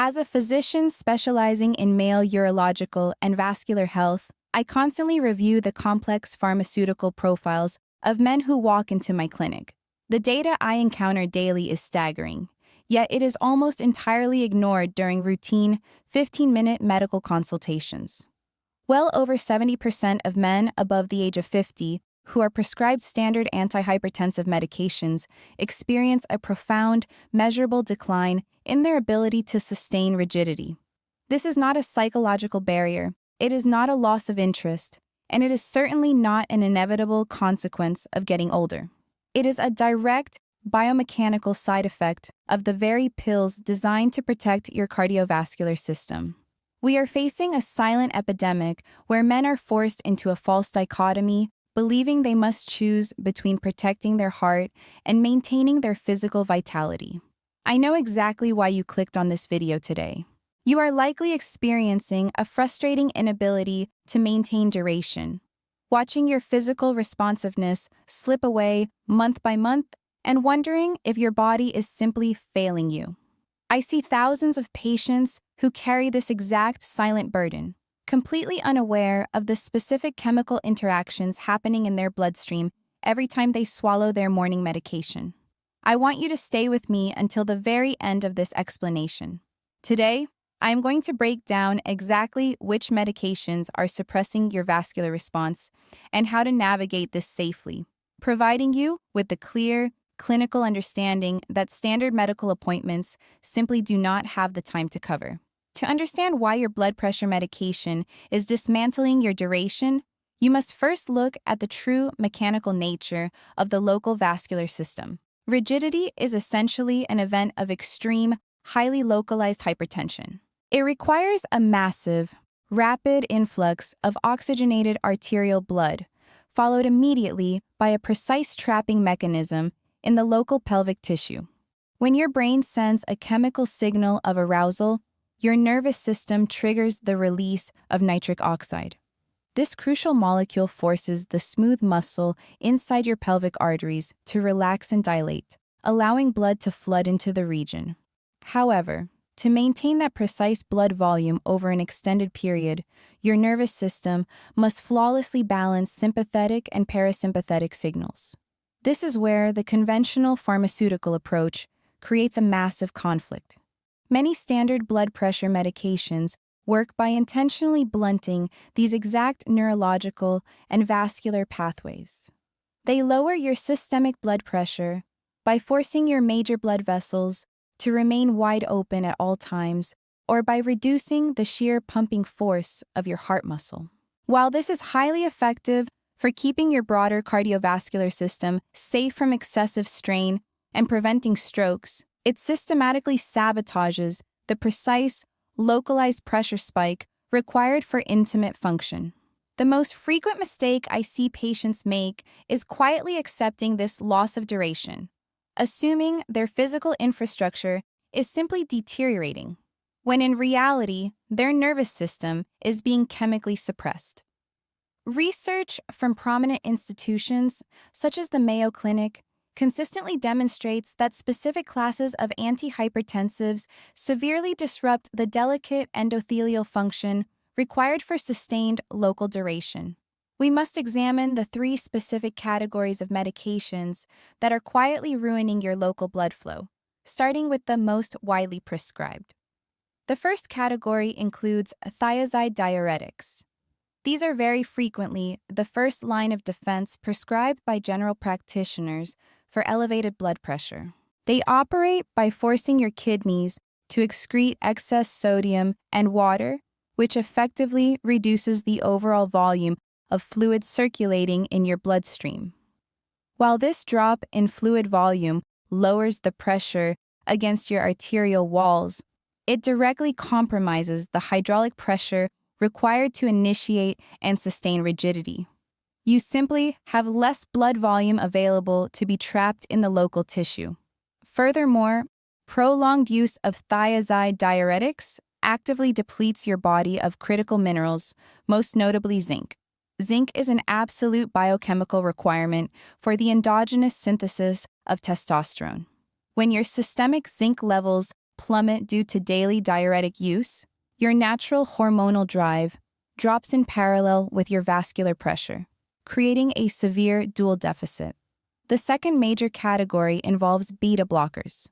As a physician specializing in male urological and vascular health, I constantly review the complex pharmaceutical profiles of men who walk into my clinic. The data I encounter daily is staggering, yet it is almost entirely ignored during routine 15-minute medical consultations. Well over 70% of men above the age of 50 who are prescribed standard antihypertensive medications experience a profound, measurable decline in their ability to sustain rigidity. This is not a psychological barrier, it is not a loss of interest, and it is certainly not an inevitable consequence of getting older. It is a direct, biomechanical side effect of the very pills designed to protect your cardiovascular system. We are facing a silent epidemic where men are forced into a false dichotomy, believing they must choose between protecting their heart and maintaining their physical vitality. I know exactly why you clicked on this video today. You are likely experiencing a frustrating inability to maintain duration, watching your physical responsiveness slip away month by month and wondering if your body is simply failing you. I see thousands of patients who carry this exact silent burden, completely unaware of the specific chemical interactions happening in their bloodstream every time they swallow their morning medication. I want you to stay with me until the very end of this explanation. Today, I am going to break down exactly which medications are suppressing your vascular response and how to navigate this safely, providing you with the clear, clinical understanding that standard medical appointments simply do not have the time to cover. To understand why your blood pressure medication is dismantling your duration, you must first look at the true mechanical nature of the local vascular system. Rigidity is essentially an event of extreme, highly localized hypertension. It requires a massive, rapid influx of oxygenated arterial blood, followed immediately by a precise trapping mechanism in the local pelvic tissue. When your brain sends a chemical signal of arousal, your nervous system triggers the release of nitric oxide. This crucial molecule forces the smooth muscle inside your pelvic arteries to relax and dilate, allowing blood to flood into the region. However, to maintain that precise blood volume over an extended period, your nervous system must flawlessly balance sympathetic and parasympathetic signals. This is where the conventional pharmaceutical approach creates a massive conflict. Many standard blood pressure medications work by intentionally blunting these exact neurological and vascular pathways. They lower your systemic blood pressure by forcing your major blood vessels to remain wide open at all times, or by reducing the sheer pumping force of your heart muscle. While this is highly effective for keeping your broader cardiovascular system safe from excessive strain and preventing strokes, it systematically sabotages the precise, localized pressure spike required for intimate function. The most frequent mistake I see patients make is quietly accepting this loss of duration, assuming their physical infrastructure is simply deteriorating, when in reality, their nervous system is being chemically suppressed. Research from prominent institutions, such as the Mayo Clinic, consistently demonstrates that specific classes of antihypertensives severely disrupt the delicate endothelial function required for sustained local duration. We must examine the 3 specific categories of medications that are quietly ruining your local blood flow, starting with the most widely prescribed. The first category includes thiazide diuretics. These are very frequently the first line of defense prescribed by general practitioners for elevated blood pressure. They operate by forcing your kidneys to excrete excess sodium and water, which effectively reduces the overall volume of fluid circulating in your bloodstream. While this drop in fluid volume lowers the pressure against your arterial walls, it directly compromises the hydraulic pressure required to initiate and sustain rigidity. You simply have less blood volume available to be trapped in the local tissue. Furthermore, prolonged use of thiazide diuretics actively depletes your body of critical minerals, most notably zinc. Zinc is an absolute biochemical requirement for the endogenous synthesis of testosterone. When your systemic zinc levels plummet due to daily diuretic use, your natural hormonal drive drops in parallel with your vascular pressure, creating a severe dual deficit. The second major category involves beta blockers.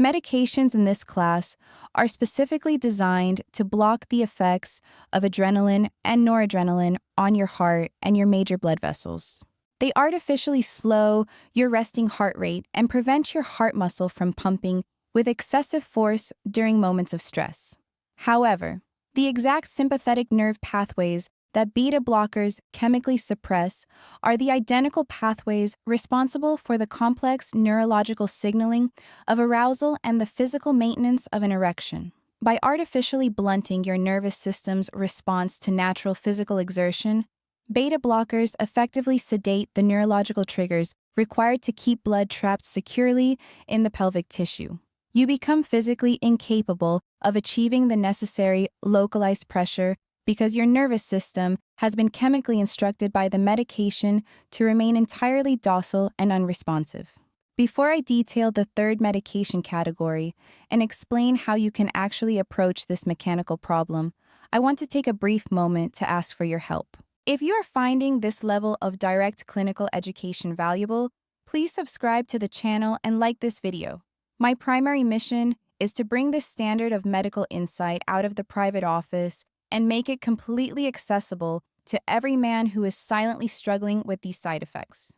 Medications in this class are specifically designed to block the effects of adrenaline and noradrenaline on your heart and your major blood vessels. They artificially slow your resting heart rate and prevent your heart muscle from pumping with excessive force during moments of stress. However, the exact sympathetic nerve pathways that beta blockers chemically suppress are the identical pathways responsible for the complex neurological signaling of arousal and the physical maintenance of an erection. By artificially blunting your nervous system's response to natural physical exertion, beta blockers effectively sedate the neurological triggers required to keep blood trapped securely in the pelvic tissue. You become physically incapable of achieving the necessary localized pressure because your nervous system has been chemically instructed by the medication to remain entirely docile and unresponsive. Before I detail the third medication category and explain how you can actually approach this mechanical problem, I want to take a brief moment to ask for your help. If you are finding this level of direct clinical education valuable, please subscribe to the channel and like this video. My primary mission is to bring this standard of medical insight out of the private office and make it completely accessible to every man who is silently struggling with these side effects.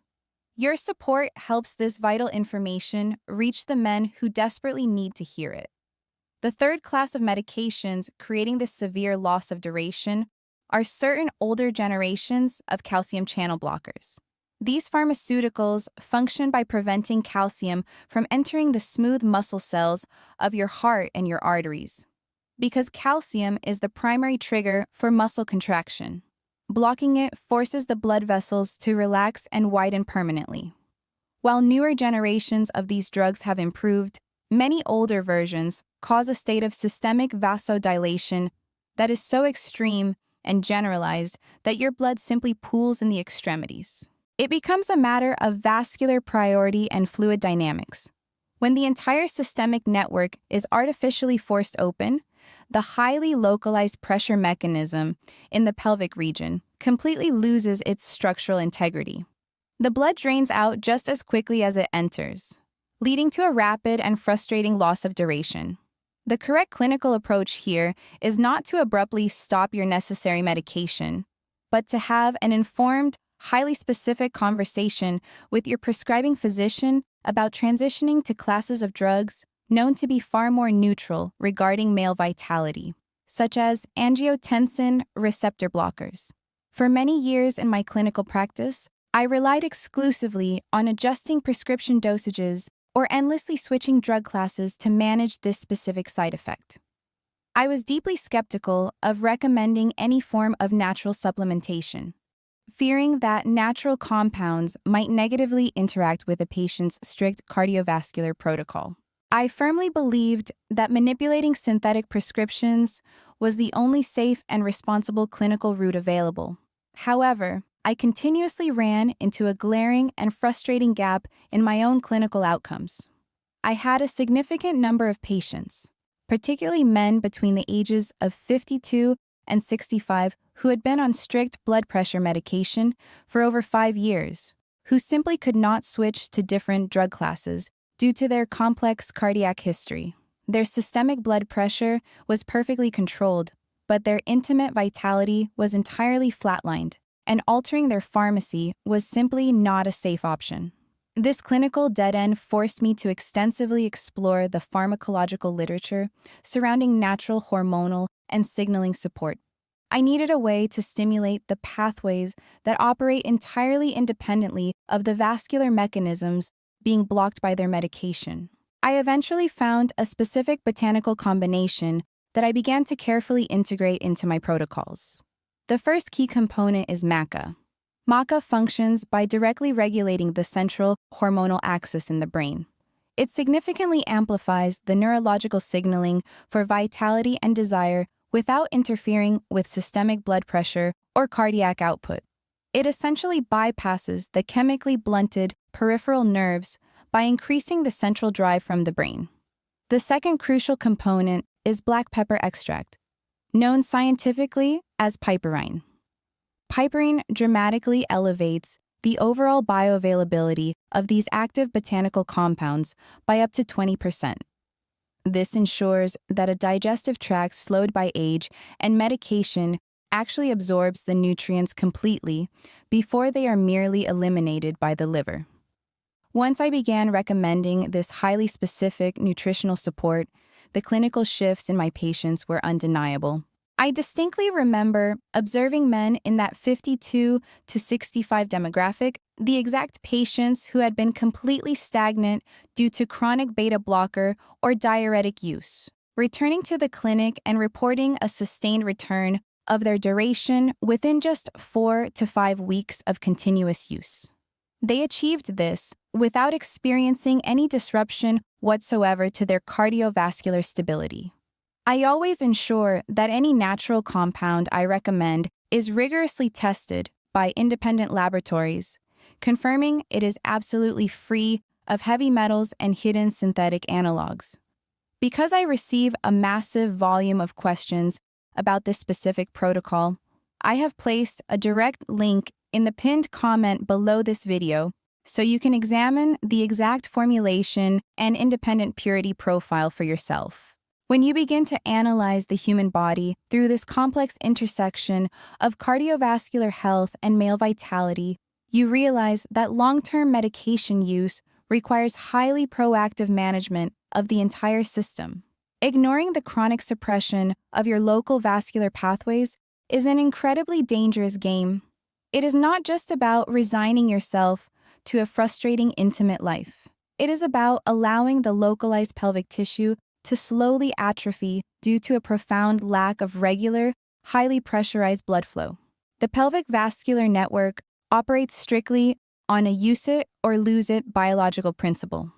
Your support helps this vital information reach the men who desperately need to hear it. The third class of medications creating this severe loss of duration are certain older generations of calcium channel blockers. These pharmaceuticals function by preventing calcium from entering the smooth muscle cells of your heart and your arteries, because calcium is the primary trigger for muscle contraction. Blocking it forces the blood vessels to relax and widen permanently. While newer generations of these drugs have improved, many older versions cause a state of systemic vasodilation that is so extreme and generalized that your blood simply pools in the extremities. It becomes a matter of vascular priority and fluid dynamics. When the entire systemic network is artificially forced open, the highly localized pressure mechanism in the pelvic region completely loses its structural integrity. The blood drains out just as quickly as it enters, leading to a rapid and frustrating loss of duration. The correct clinical approach here is not to abruptly stop your necessary medication, but to have an informed, highly specific conversation with your prescribing physician about transitioning to classes of drugs known to be far more neutral regarding male vitality, such as angiotensin receptor blockers. For many years in my clinical practice, I relied exclusively on adjusting prescription dosages or endlessly switching drug classes to manage this specific side effect. I was deeply skeptical of recommending any form of natural supplementation, fearing that natural compounds might negatively interact with a patient's strict cardiovascular protocol. I firmly believed that manipulating synthetic prescriptions was the only safe and responsible clinical route available. However, I continuously ran into a glaring and frustrating gap in my own clinical outcomes. I had a significant number of patients, particularly men between the ages of 52 and 65 who had been on strict blood pressure medication for over 5 years, who simply could not switch to different drug classes due to their complex cardiac history. Their systemic blood pressure was perfectly controlled, but their intimate vitality was entirely flatlined, and altering their pharmacy was simply not a safe option. This clinical dead end forced me to extensively explore the pharmacological literature surrounding natural hormonal and signaling support. I needed a way to stimulate the pathways that operate entirely independently of the vascular mechanisms being blocked by their medication. I eventually found a specific botanical combination that I began to carefully integrate into my protocols. The first key component is maca. Maca functions by directly regulating the central hormonal axis in the brain. It significantly amplifies the neurological signaling for vitality and desire without interfering with systemic blood pressure or cardiac output. It essentially bypasses the chemically blunted peripheral nerves by increasing the central drive from the brain. The second crucial component is black pepper extract, known scientifically as piperine. Piperine dramatically elevates the overall bioavailability of these active botanical compounds by up to 20%. This ensures that a digestive tract slowed by age and medication actually absorbs the nutrients completely before they are merely eliminated by the liver. Once I began recommending this highly specific nutritional support, the clinical shifts in my patients were undeniable. I distinctly remember observing men in that 52 to 65 demographic, the exact patients who had been completely stagnant due to chronic beta blocker or diuretic use, returning to the clinic and reporting a sustained return of their duration within just 4 to 5 weeks of continuous use. They achieved this without experiencing any disruption whatsoever to their cardiovascular stability. I always ensure that any natural compound I recommend is rigorously tested by independent laboratories, confirming it is absolutely free of heavy metals and hidden synthetic analogs. Because I receive a massive volume of questions about this specific protocol, I have placed a direct link in the pinned comment below this video so you can examine the exact formulation and independent purity profile for yourself. When you begin to analyze the human body through this complex intersection of cardiovascular health and male vitality, you realize that long-term medication use requires highly proactive management of the entire system. Ignoring the chronic suppression of your local vascular pathways is an incredibly dangerous game. It is not just about resigning yourself to a frustrating intimate life. It is about allowing the localized pelvic tissue to slowly atrophy due to a profound lack of regular, highly pressurized blood flow. The pelvic vascular network operates strictly on a use it or lose it biological principle.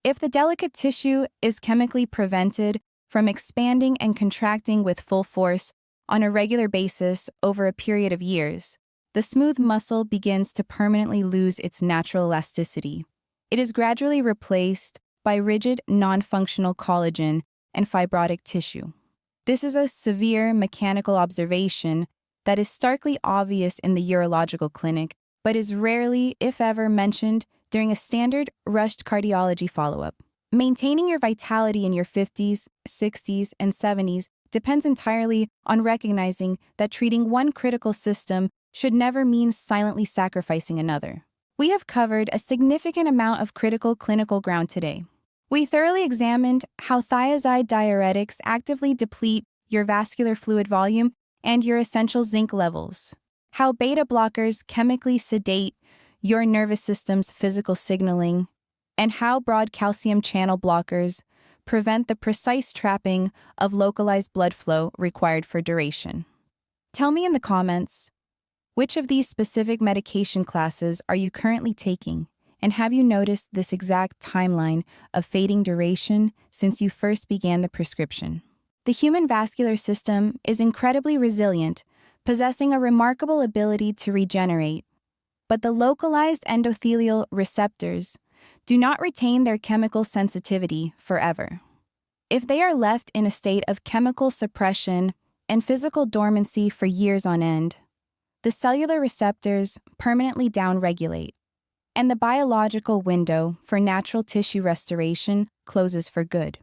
If the delicate tissue is chemically prevented from expanding and contracting with full force on a regular basis over a period of years, the smooth muscle begins to permanently lose its natural elasticity. It is gradually replaced by rigid, non-functional collagen and fibrotic tissue. This is a severe mechanical observation that is starkly obvious in the urological clinic, but is rarely, if ever, mentioned during a standard rushed cardiology follow-up. Maintaining your vitality in your 50s, 60s, and 70s depends entirely on recognizing that treating one critical system should never mean silently sacrificing another. We have covered a significant amount of critical clinical ground today. We thoroughly examined how thiazide diuretics actively deplete your vascular fluid volume and your essential zinc levels, how beta blockers chemically sedate your nervous system's physical signaling, and how broad calcium channel blockers prevent the precise trapping of localized blood flow required for duration. Tell me in the comments, which of these specific medication classes are you currently taking? And have you noticed this exact timeline of fading duration since you first began the prescription? The human vascular system is incredibly resilient, possessing a remarkable ability to regenerate. But the localized endothelial receptors do not retain their chemical sensitivity forever. If they are left in a state of chemical suppression and physical dormancy for years on end, the cellular receptors permanently downregulate, and the biological window for natural tissue restoration closes for good.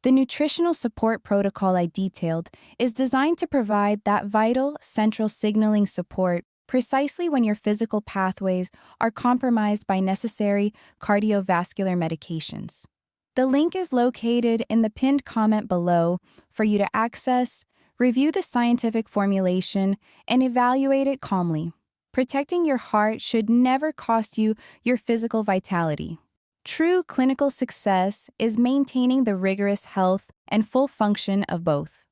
The nutritional support protocol I detailed is designed to provide that vital central signaling support precisely when your physical pathways are compromised by necessary cardiovascular medications. The link is located in the pinned comment below for you to access, review the scientific formulation, and evaluate it calmly. Protecting your heart should never cost you your physical vitality. True clinical success is maintaining the rigorous health and full function of both.